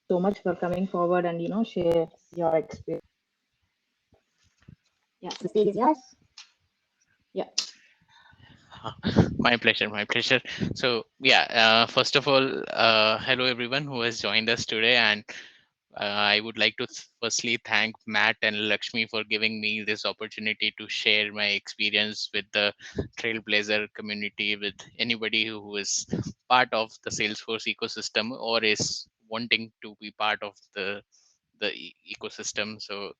so much for coming forward and share your experience. Yeah, the stage is yours. Yeah. My pleasure, my pleasure. So yeah, first of all, hello everyone who has joined us today, and I would like to firstly thank Matt and Lakshmi for giving me this opportunity to share my experience with the Trailblazer community, with anybody who is part of the Salesforce ecosystem or is wanting to be part of the ecosystem. So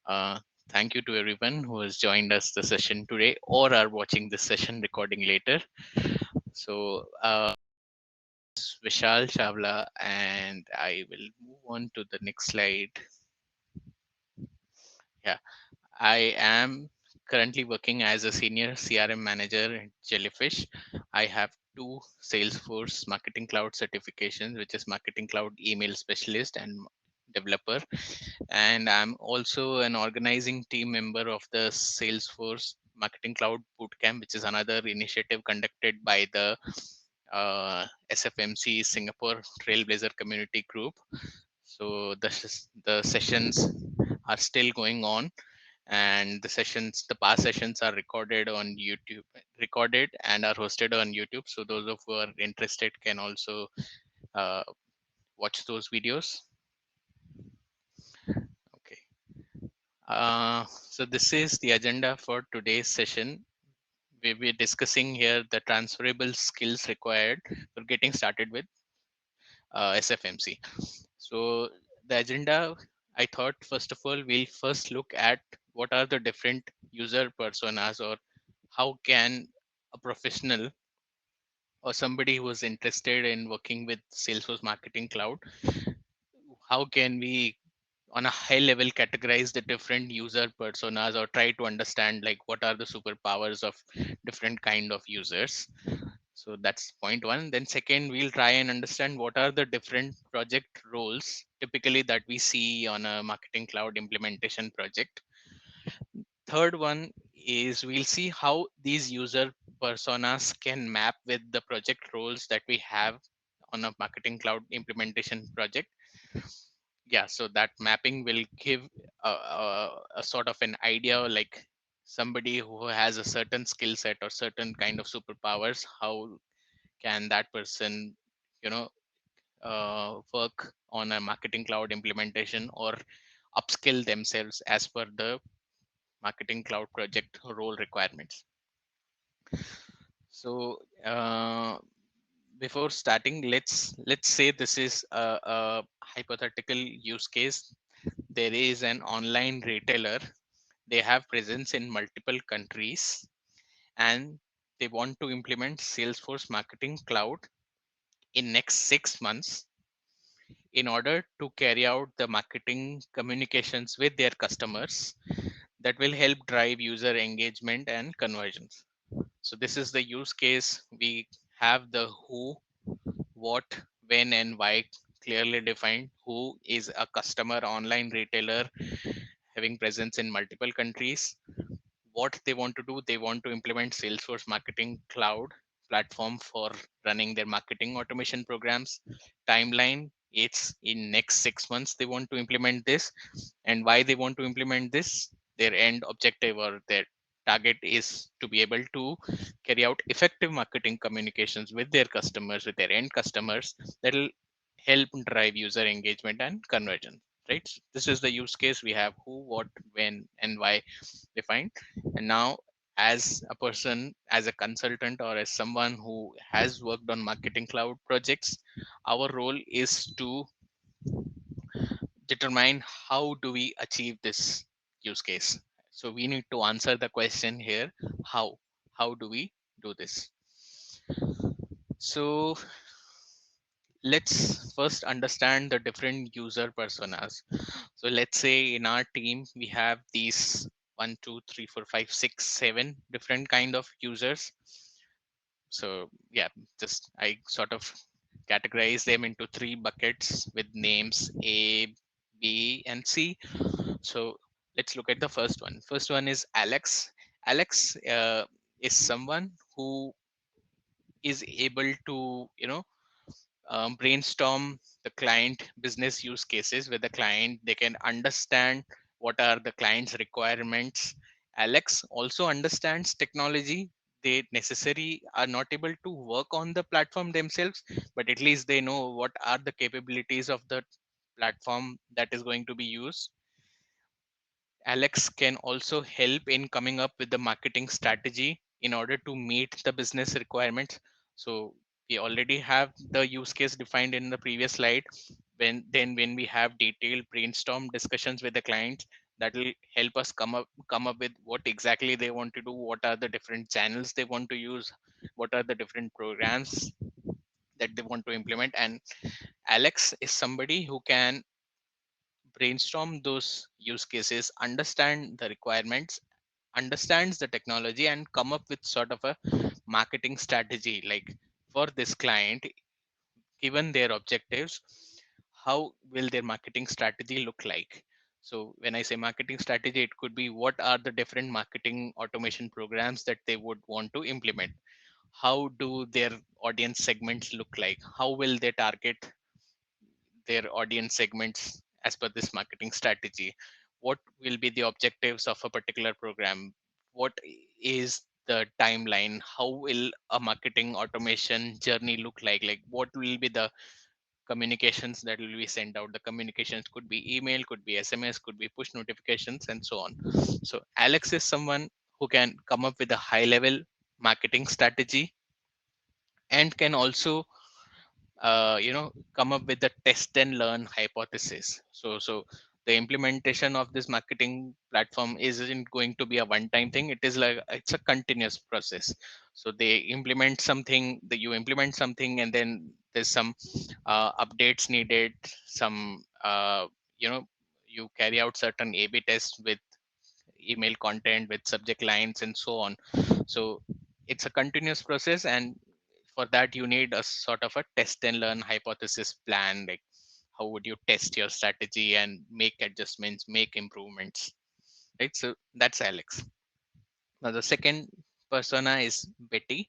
uh, thank you to everyone who has joined us the session today or are watching this session recording later. So Vishal Chawla, and I will move on to the next slide. Yeah, I am currently working as a senior CRM manager at Jellyfish. I have two Salesforce Marketing Cloud certifications, which is Marketing Cloud Email Specialist and Developer. And I'm also an organizing team member of the Salesforce Marketing Cloud Bootcamp, which is another initiative conducted by the SFMC Singapore Trailblazer Community Group. So the sessions are still going on, and the past sessions are recorded and are hosted on YouTube. So those of who are interested can also uh, watch those videos. Okay. So this is the agenda for today's session. We're discussing here the transferable skills required for getting started with SFMC. So the agenda, I thought first of all, we'll first look at what are the different user personas, or how can a professional or somebody who is interested in working with Salesforce Marketing Cloud, how can we on a high level categorize the different user personas or try to understand like what are the superpowers of different kind of users. So that's point one. Then second, we'll try and understand what are the different project roles typically that we see on a marketing cloud implementation project. Third one is we'll see how these user personas can map with the project roles that we have on a marketing cloud implementation project. Yeah, so that mapping will give a sort of an idea, like somebody who has a certain skill set or certain kind of superpowers, how can that person, you know, work on a marketing cloud implementation or upskill themselves as per the marketing cloud project role requirements. So before starting, let's say this is a hypothetical use case. There is an online retailer. They have presence in multiple countries, and they want to implement Salesforce Marketing Cloud in next 6 months in order to carry out the marketing communications with their customers that will help drive user engagement and conversions. So this is the use case. We have the who, what, when, and why clearly defined. Who is a customer online retailer having presence in multiple countries. What they want to do, they want to implement Salesforce Marketing Cloud platform for running their marketing automation programs. Timeline, it's in next 6 months they want to implement this. And why they want to implement this, their end objective or their target is to be able to carry out effective marketing communications with their customers, with their end customers, that will help drive user engagement and conversion, right? This is the use case. We have who, what, when, and why defined. And now, as a person, as a consultant, or as someone who has worked on marketing cloud projects, our role is to determine how do we achieve this use case. So we need to answer the question here, how do we do this? So let's first understand the different user personas. So let's say in our team we have these 1 2 3 4 5 6 7 different kind of users. So yeah, just I sort of categorize them into three buckets with names A, B, and C. So let's look at the first one. First one is Alex. Alex is someone who is able to, brainstorm the client business use cases with the client. They can understand what are the client's requirements. Alex also understands technology. They necessarily are not able to work on the platform themselves, but at least they know what are the capabilities of the platform that is going to be used. Alex can also help in coming up with the marketing strategy in order to meet the business requirements. So we already have the use case defined in the previous slide. When we have detailed brainstorm discussions with the clients, that will help us come up with what exactly they want to do, what are the different channels they want to use, what are the different programs that they want to implement. And Alex is somebody who can brainstorm those use cases, understand the requirements, understands the technology, and come up with sort of a marketing strategy. Like for this client, given their objectives, how will their marketing strategy look like? So when I say marketing strategy, it could be what are the different marketing automation programs that they would want to implement. How do their audience segments look like? How will they target their audience segments as per this marketing strategy? What will be the objectives of a particular program? What is the timeline? How will a marketing automation journey look like what will be the communications that will be sent out? The communications could be email, could be SMS, could be push notifications, and so on. So Alex is someone who can come up with a high level marketing strategy and can also come up with the test and learn hypothesis. So the implementation of this marketing platform isn't going to be a one time thing. It is like it's a continuous process. So they implement something, that you implement something, and then there's some updates needed, some you carry out certain A B tests with email content, with subject lines, and so on. So it's a continuous process, and for that you need a sort of a test and learn hypothesis plan. Like how would you test your strategy and make adjustments, make improvements, right? So that's Alex. Now the second persona is Betty.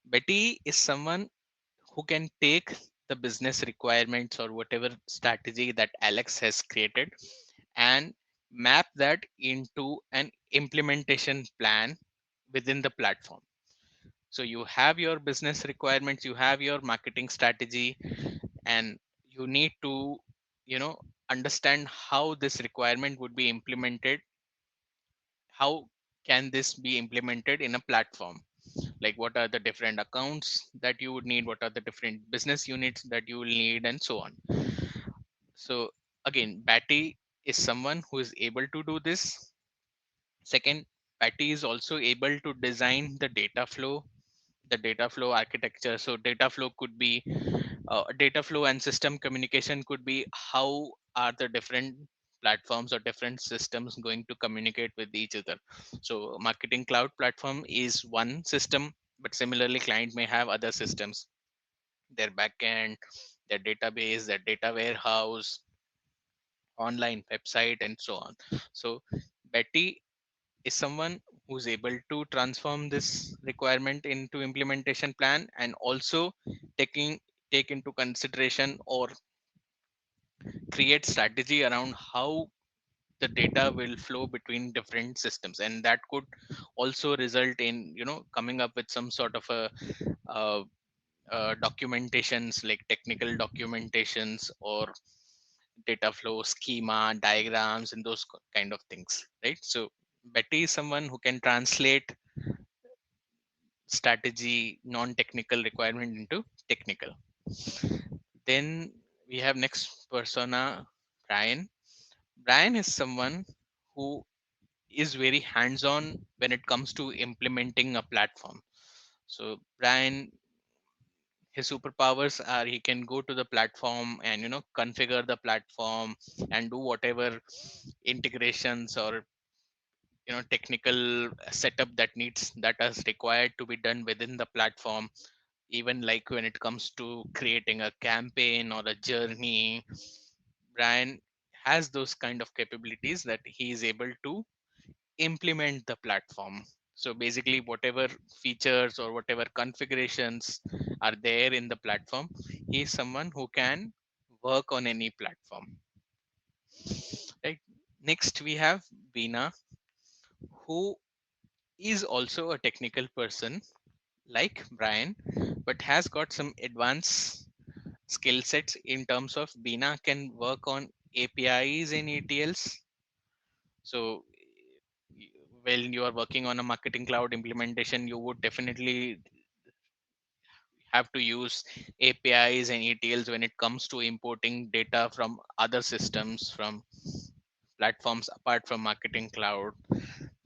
Betty is someone who can take the business requirements or whatever strategy that Alex has created and map that into an implementation plan within the platform. So you have your business requirements, you have your marketing strategy, and you need to you know understand how this requirement would be implemented. How can this be implemented in a platform? Like what are the different accounts that you would need, what are the different business units that you will need, and so on. So again, Batty is someone who is able to do this. Second, Batty is also able to design the data flow architecture. So data flow could be data flow and system communication could be how are the different platforms or different systems going to communicate with each other. So marketing cloud platform is one system, but similarly client may have other systems, their backend, their database, their data warehouse, online website, and so on. So Betty is someone who's able to transform this requirement into implementation plan and also taking take into consideration or create strategy around how the data will flow between different systems, and that could also result in coming up with some sort of a uh, documentations, like technical documentations or data flow schema diagrams and those kind of things, right? So Betty is someone who can translate strategy non-technical requirement into technical. Then we have next persona, Brian. Brian is someone who is very hands-on when it comes to implementing a platform. So Brian, his superpowers are he can go to the platform and configure the platform and do whatever integrations or technical setup that is required to be done within the platform. Even like when it comes to creating a campaign or a journey, Brian has those kind of capabilities that he is able to implement the platform. So basically, whatever features or whatever configurations are there in the platform, he is someone who can work on any platform. Right. Next, we have Veena, who is also a technical person like Brian, but has got some advanced skill sets in terms of Bina can work on APIs and ETLs. So when you are working on a marketing cloud implementation, you would definitely have to use APIs and ETLs when it comes to importing data from other systems, from platforms apart from marketing cloud.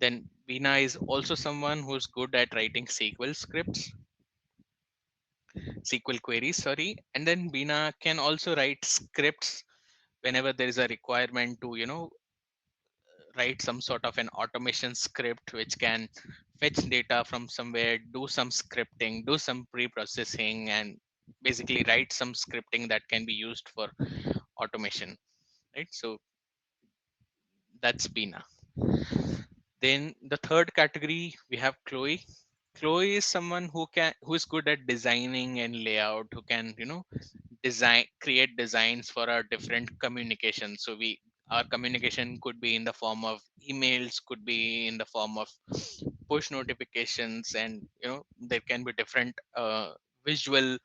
Then Bina is also someone who's good at writing SQL queries, sorry. And then Bina can also write scripts whenever there is a requirement to, write some sort of an automation script which can fetch data from somewhere, do some scripting, do some pre-processing, and basically write some scripting that can be used for automation, right? So that's Bina. Then the third category we have Chloe. Chloe is someone who is good at designing and layout, who can create designs for our different communications. So our communication could be in the form of emails, could be in the form of push notifications, and there can be different visual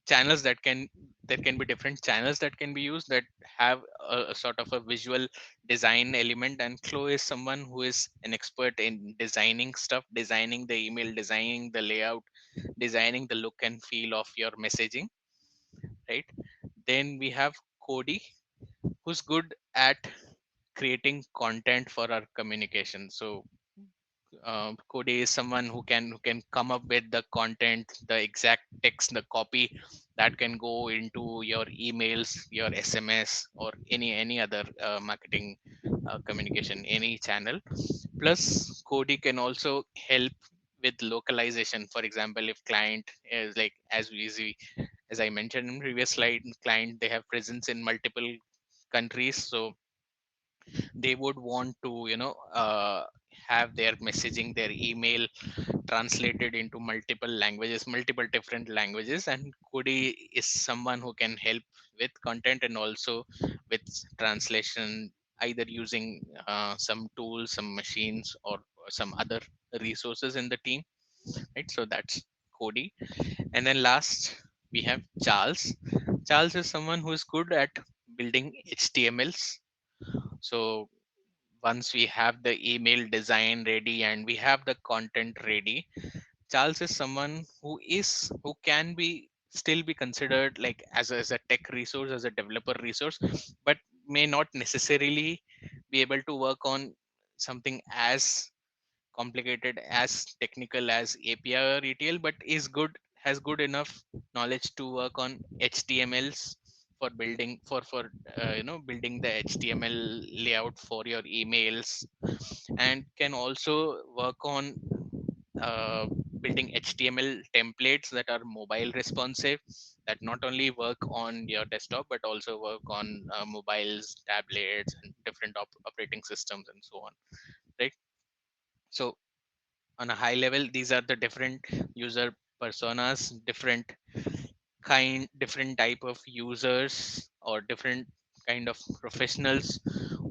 channels that can there can be different channels that can be used that have a sort of a visual design element. And Chloe is someone who is an expert in designing stuff, designing the email, designing the layout, designing the look and feel of your messaging, right? Then we have Cody, who's good at creating content for our communication. So Cody is someone who can come up with the content, the exact text, the copy that can go into your emails, your SMS, or any other marketing communication, any channel. Plus, Cody can also help with localization. For example, if client is like as I mentioned in previous slide, client they have presence in multiple countries, so they would want to have their messaging, their email translated into multiple different languages. And Kodi is someone who can help with content and also with translation, either using some tools, some machines, or some other resources in the team, right? So that's Cody. And then last we have Charles. Charles is someone who is good at building HTMLs. So once we have the email design ready and we have the content ready, Charles is someone who can be still be considered like as a tech resource, as a developer resource, but may not necessarily be able to work on something as complicated, as technical as API or ETL, but has good enough knowledge to work on HTMLs for building building the HTML layout for your emails, and can also work on uh, building HTML templates that are mobile responsive, that not only work on your desktop but also work on mobiles, tablets, and different operating systems and so on, right? So on a high level, these are the different user personas, different type of users or different kind of professionals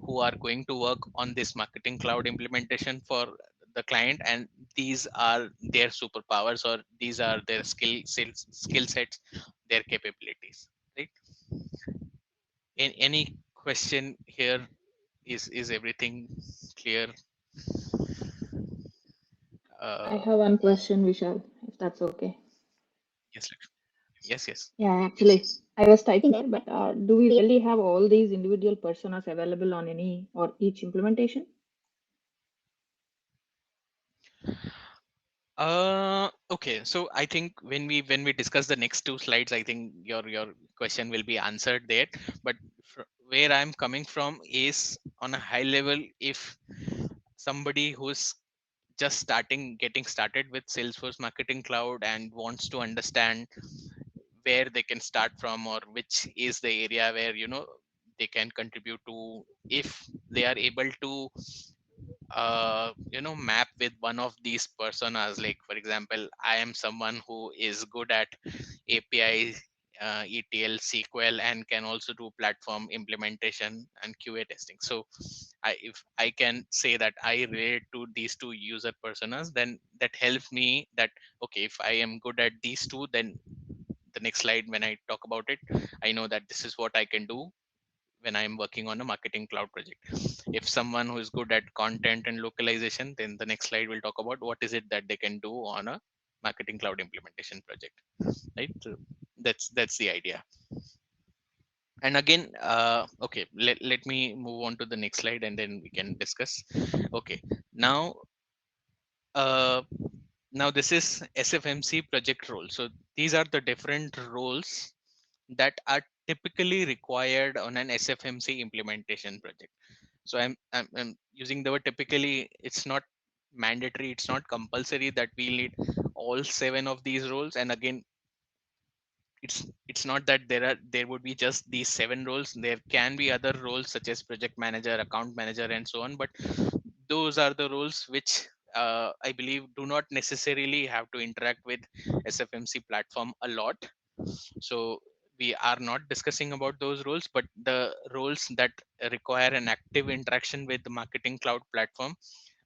who are going to work on this marketing cloud implementation for the client. And these are their superpowers, or these are their skill sets, their capabilities, right? In any question here, is everything clear? I uh have one question, Vishal, if that's okay. yes, Lakshmi. Yes, yes. Yeah, actually, I was typing there, but do we really have all these individual personas available on any or each implementation? Okay. So I think when we discuss the next two slides, I think your question will be answered there. But where I'm coming from is on a high level. If somebody who's just getting started with Salesforce Marketing Cloud and wants to understand where they can start from, or which is the area where they can contribute to, if they are able to map with one of these personas. Like for example, I am someone who is good at API, ETL, SQL, and can also do platform implementation and QA testing. So if I can say that I relate to these two user personas, then that helps me that okay, if I am good at these two, then the next slide when I talk about it, I know that this is what I can do when I'm working on a marketing cloud project. If someone who is good at content and localization, then the next slide will talk about what is it that they can do on a marketing cloud implementation project, right? So that's the idea. And again, okay, let me move on to the next slide and then we can discuss. Okay, now uh, now this is SFMC project role. So these are the different roles that are typically required on an SFMC implementation project. So I'm using the word typically. It's not mandatory, it's not compulsory that we need all seven of these roles. And again, it's not that there would be just these seven roles. There can be other roles such as project manager, account manager, and so on, but those are the roles which I believe do not necessarily have to interact with SFMC platform a lot. So we are not discussing about those roles, but the roles that require an active interaction with the marketing cloud platform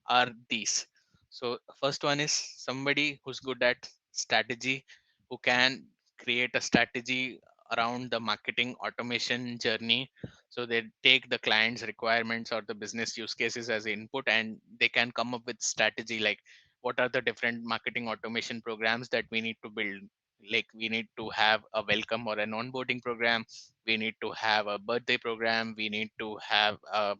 are these. So first one is somebody who's good at strategy, who can create a strategy around the marketing automation journey. So they take the client's requirements or the business use cases as input, and they can come up with strategy like what are the different marketing automation programs that we need to build. Like we need to have a welcome or an onboarding program, we need to have a birthday program, we need to have a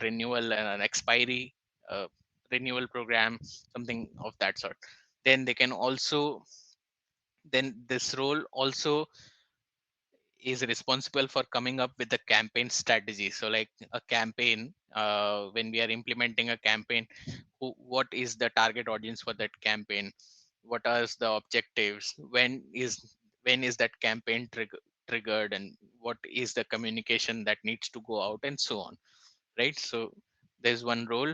renewal and an expiry uh, renewal program, something of that sort. Then they can also, then this role also is responsible for coming up with the campaign strategy. So like a campaign, when we are implementing a campaign, what is the target audience for that campaign, what are the objectives, when is that campaign triggered, and what is the communication that needs to go out, and so on, right? So there's one role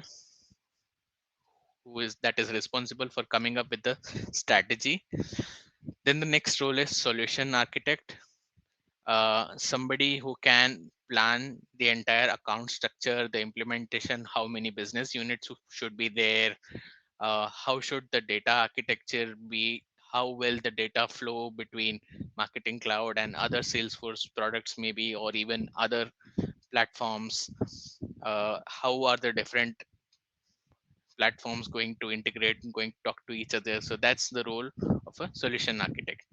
who is that is responsible for coming up with the strategy. Then the next role is solution architect, somebody who can plan the entire account structure, the implementation, how many business units should be there, how should the data architecture be, how will the data flow between marketing cloud and other Salesforce products maybe, or even other platforms, how are the different platforms going to integrate and going to talk to each other. So that's the role of a solution architect.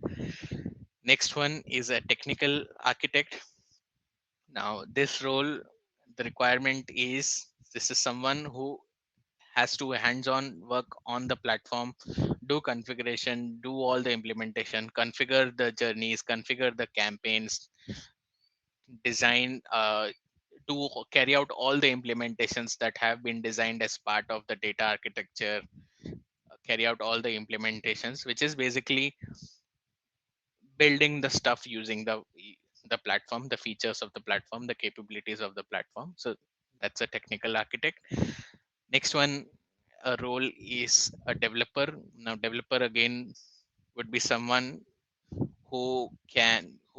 Next one is a technical architect. Now this role, the requirement is this is someone who has to hands-on work on the platform, do configuration, do all the implementation, configure the journeys, configure the campaigns, design, do carry out all the implementations that have been designed as part of the data architecture, carry out all the implementations, which is basically building the stuff using the platform, the features of the platform, the capabilities of the platform. So that's a technical architect. Next one, a role is a developer. Now developer again would be someone who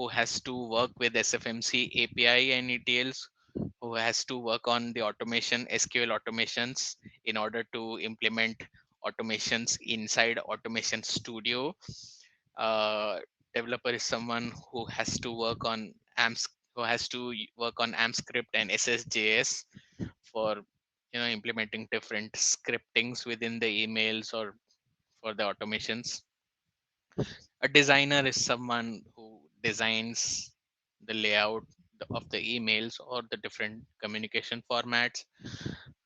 has to work with SFMC API and ETLs, who has to work on the automation, SQL automations in order to implement automations inside Automation Studio. Developer is someone who has to work on AMP, who has to work on AMP script and SSJS for implementing different scriptings within the emails or for the automations. A designer is someone who designs the layout of the emails or the different communication formats.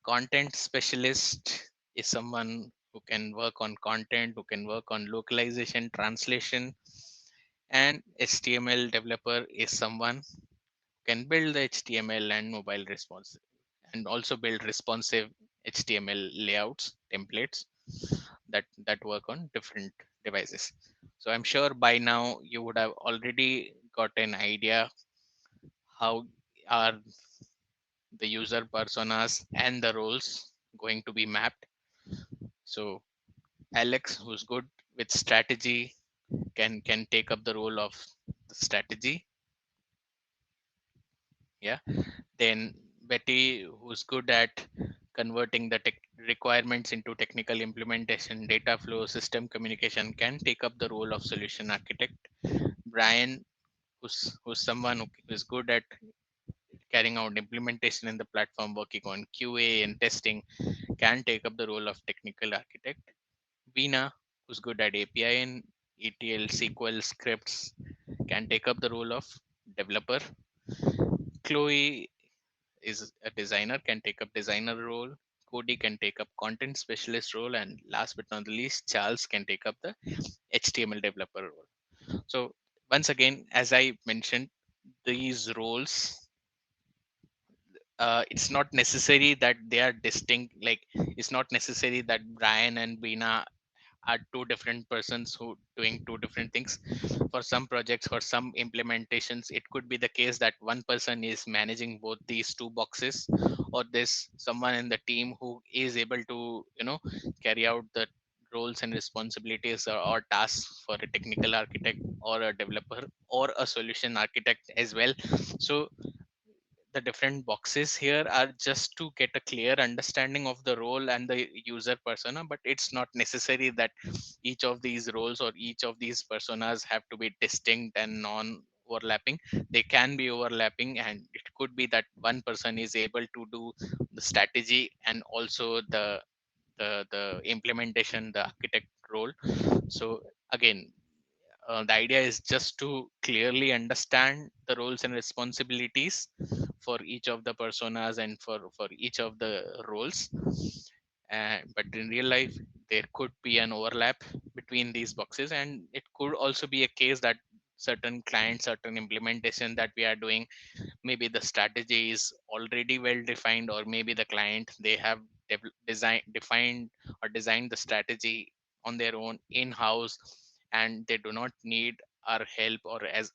Content specialist is someone who can work on content, who can work on localization, translation. And HTML developer is someone who can build the HTML and mobile response, and also build responsive HTML layouts, templates that work on different devices. So I'm sure by now you would have already got an idea how are the user personas and the roles going to be mapped. So Alex, who's good with strategy, can take up the role of the strategy. Yeah. Then Betty, who's good at converting the requirements into technical implementation, data flow, system communication, can take up the role of solution architect. Brian, who's someone who is good at carrying out implementation in the platform, working on QA and testing, can take up the role of technical architect. Veena, who's good at API and ETL, SQL scripts, can take up the role of developer. Chloe is a designer, can take up designer role. Cody can take up content specialist role, and last but not the least, Charles can take up the HTML developer role. So once again, as I mentioned, these roles, it's not necessary that they are distinct. Like, it's not necessary that Brian and Veena are two different persons who doing two different things. For some projects, for some implementations, it could be the case that one person is managing both these two boxes, or there's someone in the team who is able to carry out the roles and responsibilities, or tasks for a technical architect or a developer or a solution architect as well. So the different boxes here are just to get a clear understanding of the role and the user persona, but it's not necessary that each of these roles or each of these personas have to be distinct and non overlapping. They can be overlapping, and it could be that one person is able to do the strategy and also the implementation, the architect role. So again, the idea is just to clearly understand the roles and responsibilities for each of the personas and for each of the roles. But in real life, there could be an overlap between these boxes, and it could also be a case that certain clients, certain implementation that we are doing, maybe the strategy is already well defined, or maybe the client, they have defined or designed the strategy on their own in house, and they do not need our help, or as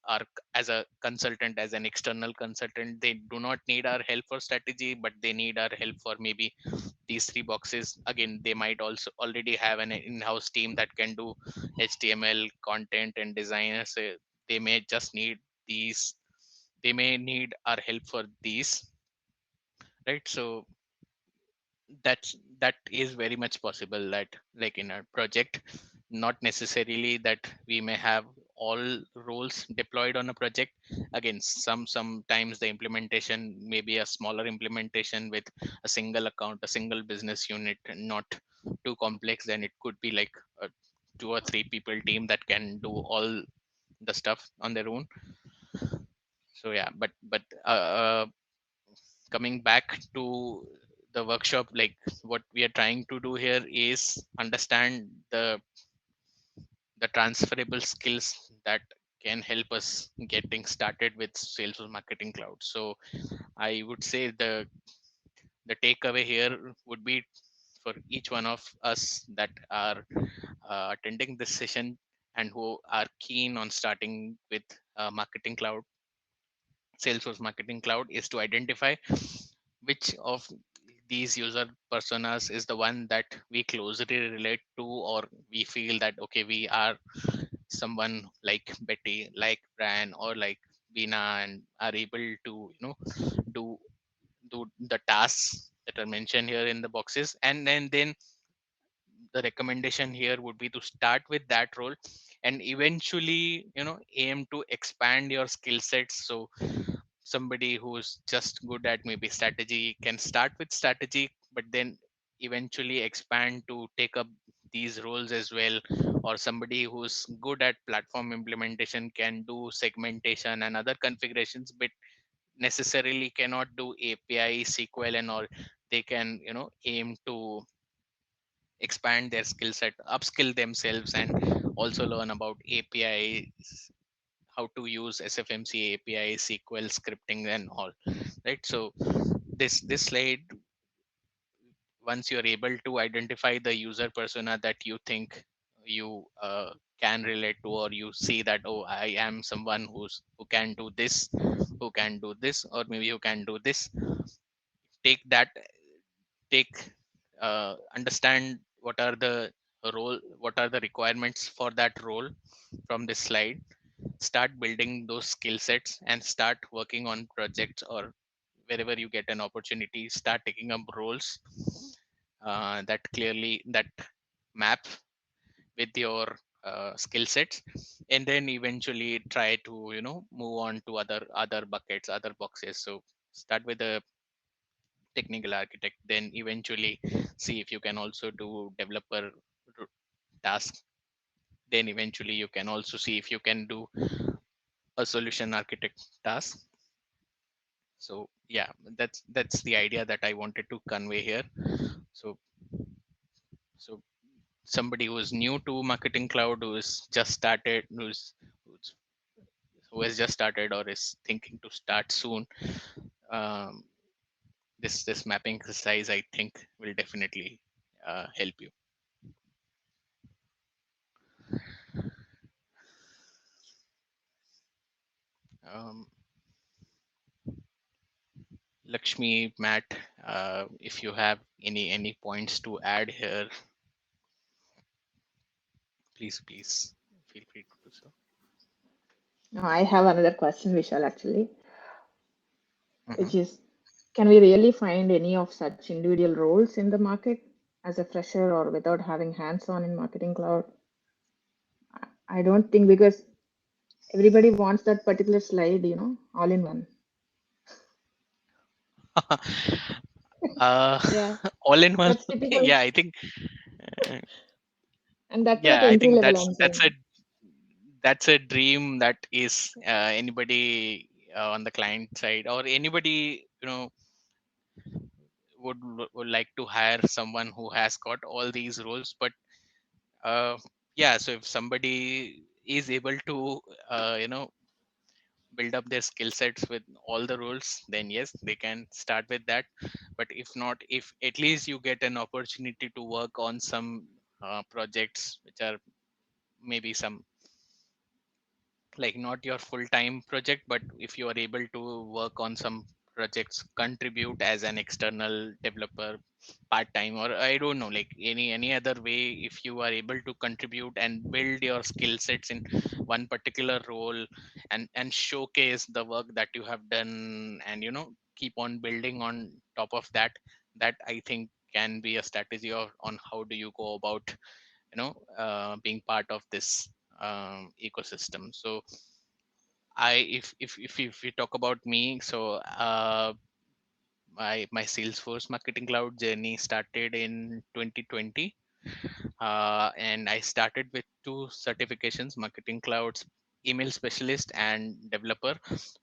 a consultant, as an external consultant, they do not need our help for strategy, but they need our help for maybe these three boxes. Again, they might also already have an in-house team that can do HTML content and designers. They may just need these, they may need our help for these, right? So that is very much possible, that like in a project, not necessarily that we may have all roles deployed on a project. Again, sometimes the implementation may be a smaller implementation with a single account, a single business unit, and not too complex. Then it could be like a 2 or 3 people team that can do all the stuff on their own. So yeah, but coming back to the workshop, like what we are trying to do here is understand the transferable skills that can help us getting started with Salesforce Marketing Cloud. So I would say the takeaway here would be, for each one of us that are attending this session and who are keen on starting with Marketing Cloud, Salesforce Marketing Cloud, is to identify which of these user personas is the one that we closely relate to, or we feel that okay, we are someone like Betty, like Brian, or like Veena, and are able to do do the tasks that are mentioned here in the boxes. And then the recommendation here would be to start with that role, and eventually aim to expand your skill sets. So somebody who's just good at maybe strategy can start with strategy, but then eventually expand to take up these roles as well. Or somebody who's good at platform implementation can do segmentation and other configurations, but necessarily cannot do API, SQL, and all. They can aim to expand their skill set, upskill themselves, and also learn about API, how to use SFMC API, SQL scripting, and all. Right. So this slide, once you're able to identify the user persona that you think you can relate to, or you see that, oh, I am someone who can do this, who can do this, or maybe who can do this, take that take understand what are the what are the requirements for that role from this slide. Start building those skill sets and start working on projects, or wherever you get an opportunity, start taking up roles that clearly that map with your skill sets, and then eventually try to move on to other buckets, other boxes. So start with a technical architect, then eventually see if you can also do developer task, then eventually you can also see if you can do a solution architect task. So yeah, that's the idea that I wanted to convey here. So so somebody who's new to marketing cloud, who's who has just started or is thinking to start soon, um, this mapping exercise, I think, will definitely help you. um, Lakshmi, Matt, if you have any points to add here, please feel free to do so. Now, I have another question, Vishal, actually, Mhm. which is, can we really find any of such individual roles in the market as a fresher or without having hands-on in Marketing Cloud? I don't think, because everybody wants that particular slide, all in one. uh, Yeah, all in one. that's typical. Yeah, I think. uh, And that's at yeah, I entry think level, that's I'm that's a saying. that's a dream that is anybody on the client side, or anybody would like to hire someone who has got all these roles. But uh, yeah, so if somebody is able to build up their skill sets with all the roles, then yes, they can start with that. But if not, if at least you get an opportunity to work on some projects which are maybe some, like, not your full time project, but if you are able to work on some projects, contribute as an external developer part time, or I don't know, like any other way, if you are able to contribute and build your skill sets in one particular role, and showcase the work that you have done, and keep on building on top of that, that I think can be a strategy of on how do you go about being part of this ecosystem. So I if we talk about me, so my Salesforce Marketing Cloud journey started in 2020, and I started with two certifications: Marketing Clouds email specialist and developer.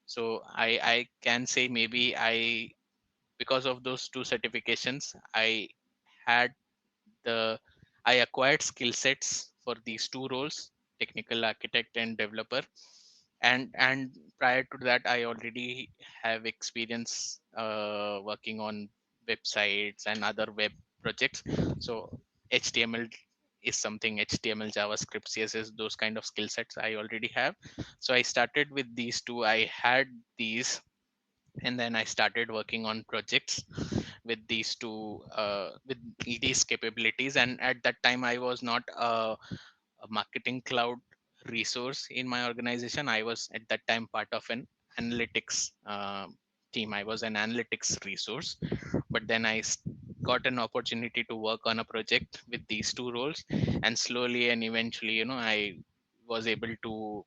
So I can say, maybe I, because of those two certifications, had the I acquired skill sets for these two roles, technical architect and developer. And prior to that, I already have experience working on websites and other web projects. So HTML is something, HTML, JavaScript, CSS, those kind of skill sets I already have. So I started with these two. I had these, and then I started working on projects with these two, with these capabilities. And at that time, I was not a marketing cloud resource in my organization. I was at that time part of an analytics team. I was an analytics resource. But then got an opportunity to work on a project with these two roles, and slowly and eventually, I was able to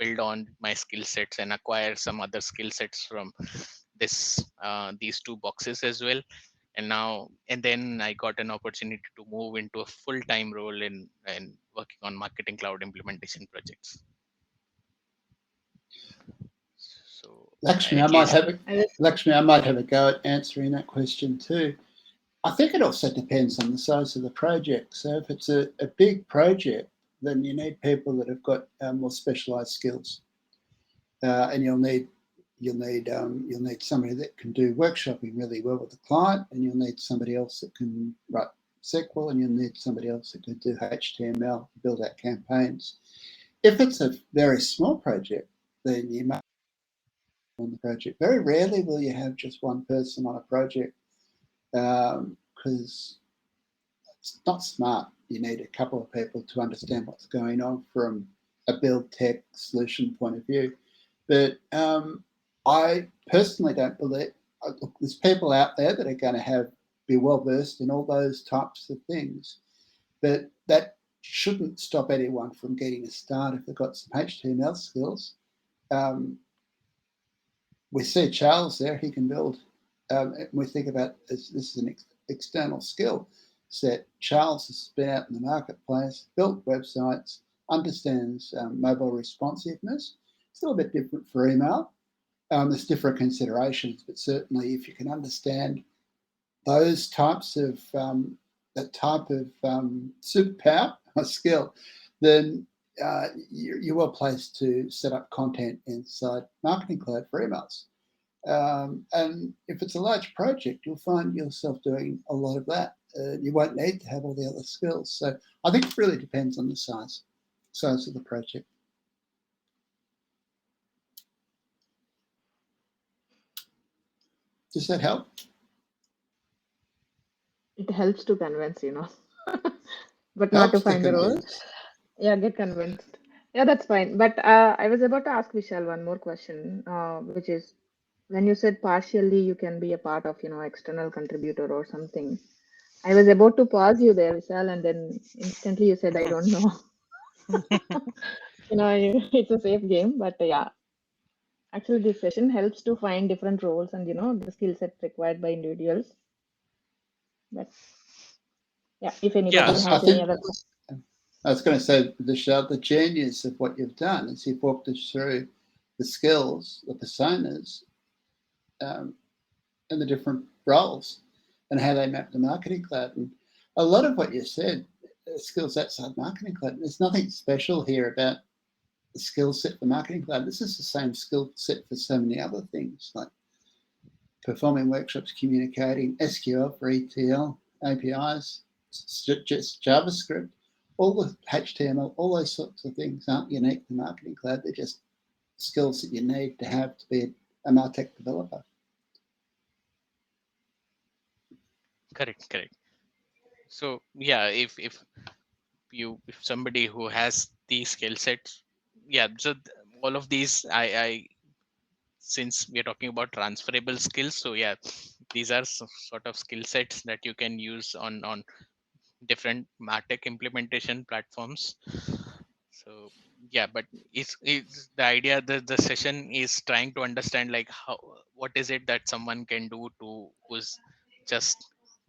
build on my skill sets and acquire some other skill sets from these two boxes as well. And then I got an opportunity to move into a full-time role in working on marketing cloud implementation projects. So Lakshmi, at least. I was, Lakshmi, I might have a go at answering that question too. I think it also depends on the size of the project. So if it's a big project, then you need people that have got more specialised skills, and you'll need somebody that can do workshopping really well with the client, and you'll need somebody else that can write SQL, and you'll need somebody else that can do HTML, build out campaigns. If it's a very small project, then you might on the project. Very rarely will you have just one person on a project, because it's not smart. You need a couple of people to understand what's going on from a build tech solution point of view. But I personally don't believe, look, there's people out there that are going to be well versed in all those types of things, but that shouldn't stop anyone from getting a start if they've got some HTML skills. We see Charles there, he can build. We think about this is an external skill set. Charles has been out in the marketplace, built websites, understands mobile responsiveness. It's a little bit different for email. There's different considerations, but certainly if you can understand those types of that type of superpower or skill, then you're well placed to set up content inside Marketing Cloud for emails. And if it's a large project, you'll find yourself doing a lot of that. You won't need to have all the other skills. So I think it really depends on the size of the project. Does that help? It helps to convince, but not to find the role. Yeah, get convinced. Yeah, that's fine. But I was about to ask Vishal one more question, which is when you said partially you can be a part of, external contributor or something. I was about to pause you there, Vishal, and then instantly you said, I don't know. It's a safe game, but yeah. Actually, this session helps to find different roles and, the skill set required by individuals. But yeah, if anybody has any other questions. I was going to say, Vishal, the genius of what you've done is you've walked us through the skills, the personas, and the different roles and how they map the Marketing Cloud. And a lot of what you said, skills outside Marketing Cloud, there's nothing special here about the skill set for Marketing Cloud. This is the same skill set for so many other things, like performing workshops, communicating, SQL for ETL, APIs, just JavaScript. All the HTML, all those sorts of things aren't unique to Marketing Cloud. They're just skills that you need to have to be a MarTech developer. Correct. So yeah, if somebody who has these skill sets, yeah. So all of these, I since we are talking about transferable skills, so yeah, these are sort of skill sets that you can use on different MarTech implementation platforms. So yeah, but it's the idea that the session is trying to understand like what is it that someone can do who's just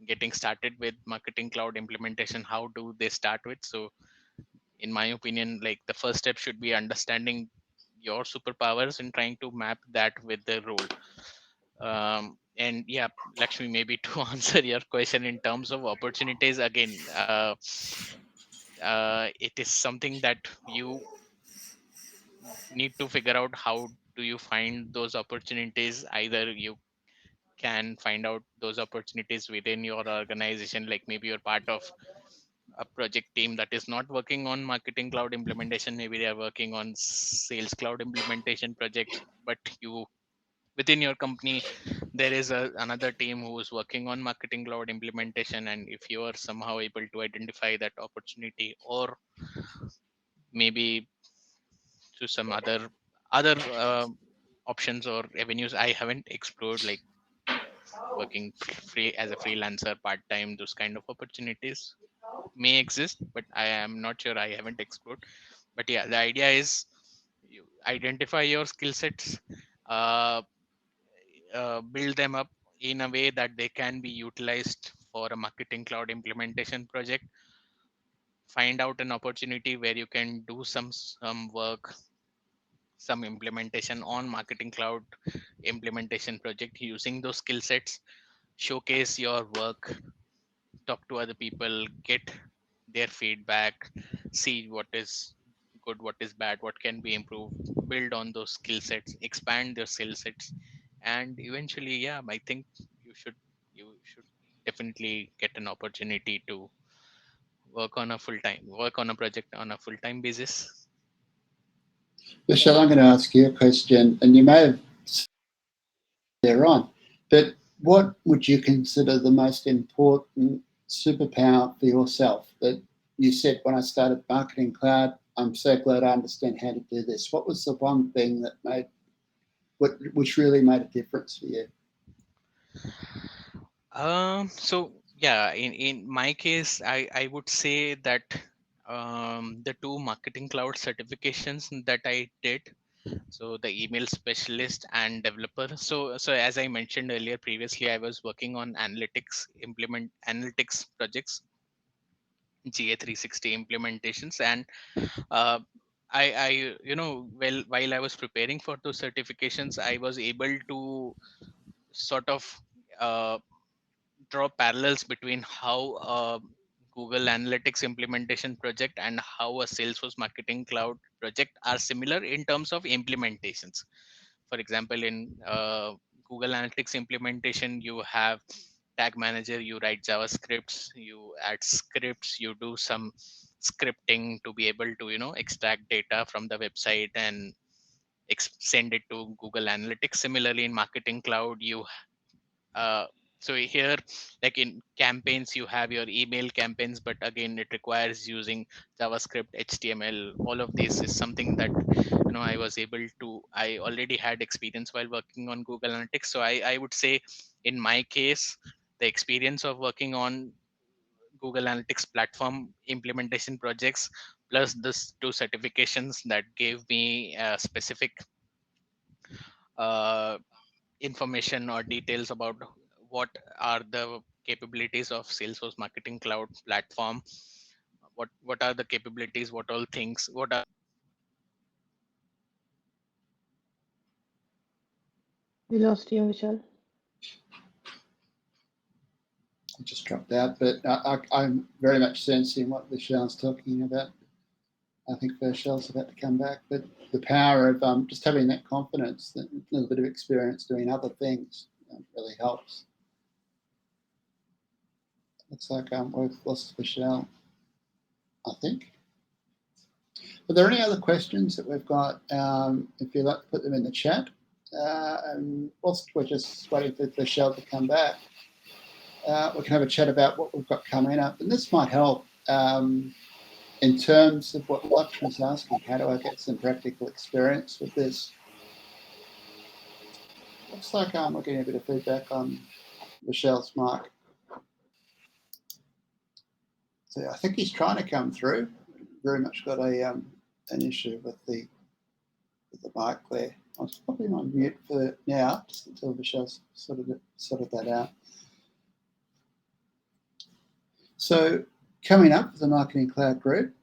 getting started with Marketing Cloud implementation. How do they start with? So in my opinion, like the first step should be understanding your superpowers and trying to map that with the role. And yeah, Lakshmi, maybe to answer your question in terms of opportunities, again, it is something that you need to figure out. How do you find those opportunities? Either you can find out those opportunities within your organization, like maybe you're part of a project team that is not working on Marketing Cloud implementation, maybe they are working on Sales Cloud implementation projects, but you within your company there is another team who is working on Marketing Cloud implementation, and if you are somehow able to identify that opportunity, or maybe to some other options or avenues I haven't explored, like working free as a freelancer, part-time, those kind of opportunities may exist, but I am not sure, I haven't explored. But yeah, the idea is you identify your skill sets, uh, build them up in a way that they can be utilized for a Marketing Cloud implementation project. Find out an opportunity where you can do some work, some implementation on Marketing Cloud implementation project using those skill sets. Showcase your work, talk to other people, get their feedback, see what is good, what is bad, what can be improved, build on those skill sets, expand their skill sets, and eventually, yeah, I think you should definitely get an opportunity to work on a project on a full-time basis. Vishal, I'm going to ask you a question, and you may have said there on, but what would you consider the most important superpower for yourself that you said, when I started Marketing Cloud, I'm so glad I understand how to do this? What was the one thing that which really made a difference for you? So yeah, in my case, I would say that the two Marketing Cloud certifications that I did, so the email specialist and developer. So as I mentioned earlier, previously I was working on analytics projects, GA360 implementations, and uh, I while I was preparing for those certifications, I was able to sort of uh, draw parallels between how a Google Analytics implementation project and how a Salesforce Marketing Cloud project are similar in terms of implementations. For example, in Google Analytics implementation, you have tag manager, you write JavaScripts, you add scripts, you do some scripting to be able to extract data from the website and send it to Google Analytics. Similarly, in Marketing Cloud, you uh, so here, like in campaigns, you have your email campaigns, but again it requires using JavaScript, HTML. All of this is something that I already had experience while working on Google Analytics. So I would say, in my case, the experience of working on Google Analytics platform implementation projects plus this two certifications that gave me a specific uh, information or details about what are the capabilities of Salesforce Marketing Cloud platform, what are the capabilities, what all things, what are We lost you, Vishal. I just dropped out, but I'm very much sensing what Vishal's talking about. I think Vishal's about to come back, but the power of just having that confidence, that a little bit of experience doing other things really helps. Looks like we've lost Vishal, I think. Are there any other questions that we've got? If you'd like to put them in the chat. And whilst we're just waiting for Vishal to come back, we can have a chat about what we've got coming up. And this might help in terms of what Lakshmi was asking, how do I get some practical experience with this? Looks like we're getting a bit of feedback on Vishal's mic. So I think he's trying to come through. Very much got an issue with the mic there. I'll just pop him on mute for now, just until Vishal's sorted that out. So coming up with the Marketing Cloud group,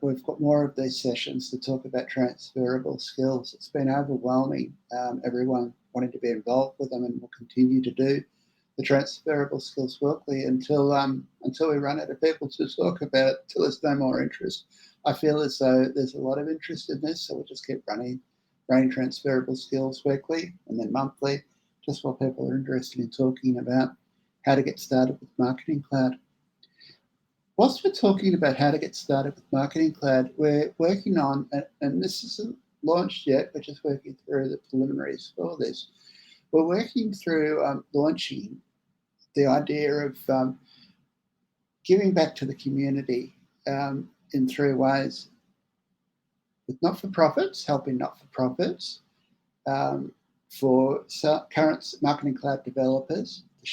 we've got more of these sessions to talk about transferable skills. It's been overwhelming, everyone wanting to be involved with them, and we'll continue to do the transferable skills weekly until we run out of people to talk about it, till there's no more interest. I feel as though there's a lot of interest in this, so we'll just keep running transferable skills weekly and then monthly, just while people are interested in talking about how to get started with Marketing Cloud. Whilst we're talking about how to get started with Marketing Cloud, we're working on, and this isn't launched yet, we're just working through the preliminaries for this. We're working through launching the idea of giving back to the community in three ways. With not-for-profits, helping not-for-profits, for current Marketing Cloud developers to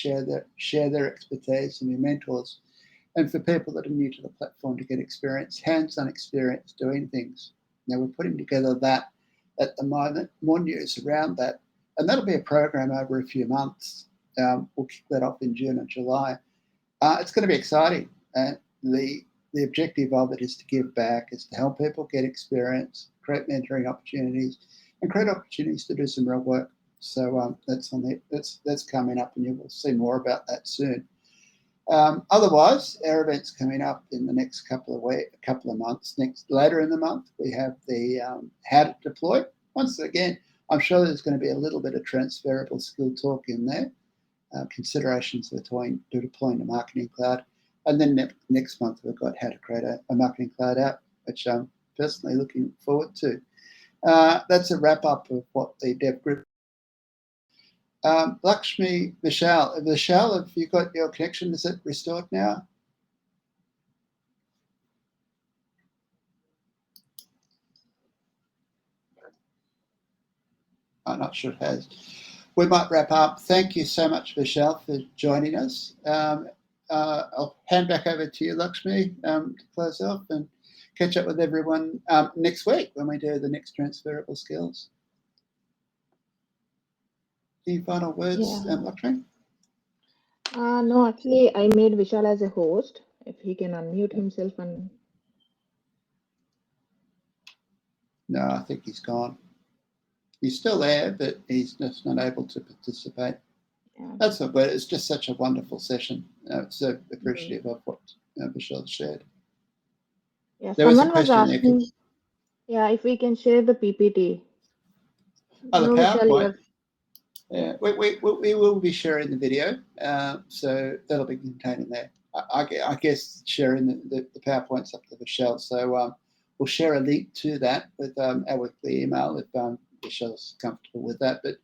share their expertise and be mentors, and for people that are new to the platform to get experience, hands-on experience doing things. Now, we're putting together that at the moment, more news around that, and that'll be a program over a few months. We'll kick that off in June and July. It's going to be exciting. The objective of it is to give back, is to help people get experience, create mentoring opportunities, and create opportunities to do some real work. So that's coming up, and you will see more about that soon. Otherwise, our events coming up in the next couple of months. Later in the month, we have the how to deploy. Once again, I'm sure there's going to be a little bit of transferable skill talk in there, considerations between deploying the Marketing Cloud. And then next month, we've got how to create a Marketing Cloud app, which I'm personally looking forward to. That's a wrap up of what the dev group. Lakshmi, Vishal, have you got your connection? Is it restored now? I'm not sure it has. We might wrap up. Thank you so much, Vishal, for joining us. I'll hand back over to you, Lakshmi, to close off and catch up with everyone next week when we do the next transferable skills. Any final words, Lakshmi? No, actually, I made Vishal as a host. If he can unmute himself and. No, I think he's gone. He's still there, but he's just not able to participate. Yeah. That's not bad. It's just such a wonderful session. So appreciative of what Vishal shared. Yeah, There was a someone was question there. asking, if we can share the PPT. Oh, the Vishal, PowerPoint. Yeah, we will be sharing the video, so that'll be contained in there. I guess sharing the PowerPoint's up to Vishal, so we'll share a link to that with our weekly email if Vishal's comfortable with that. But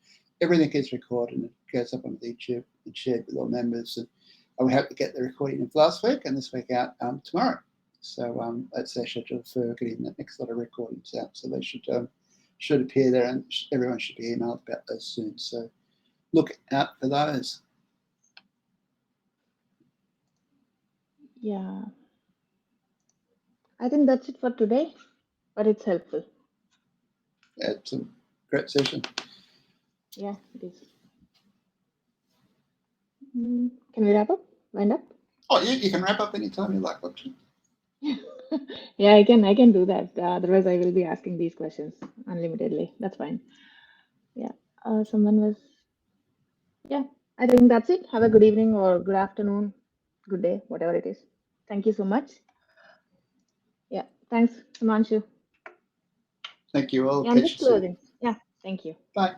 everything is recorded and it goes up on YouTube and shared with all members. And we hope to get the recording of last week and this week out tomorrow. So that's our schedule for getting the next lot of recordings out. So they should appear there, and everyone should be emailed about those soon. So look out for those. Yeah. I think that's it for today, but it's helpful. It's a great session. Yeah, it is. Can we wrap up? Wind up? Oh, you can wrap up anytime you like, Lakshmi. Yeah, I can do that. Otherwise, I will be asking these questions unlimitedly. That's fine. Yeah. Someone was. Yeah, I think that's it. Have a good evening or good afternoon, good day, whatever it is. Thank you so much. Yeah. Thanks, Himanshu. Thank you all. Yeah, I'm Catch just you soon. closing. Yeah. Thank you. Bye.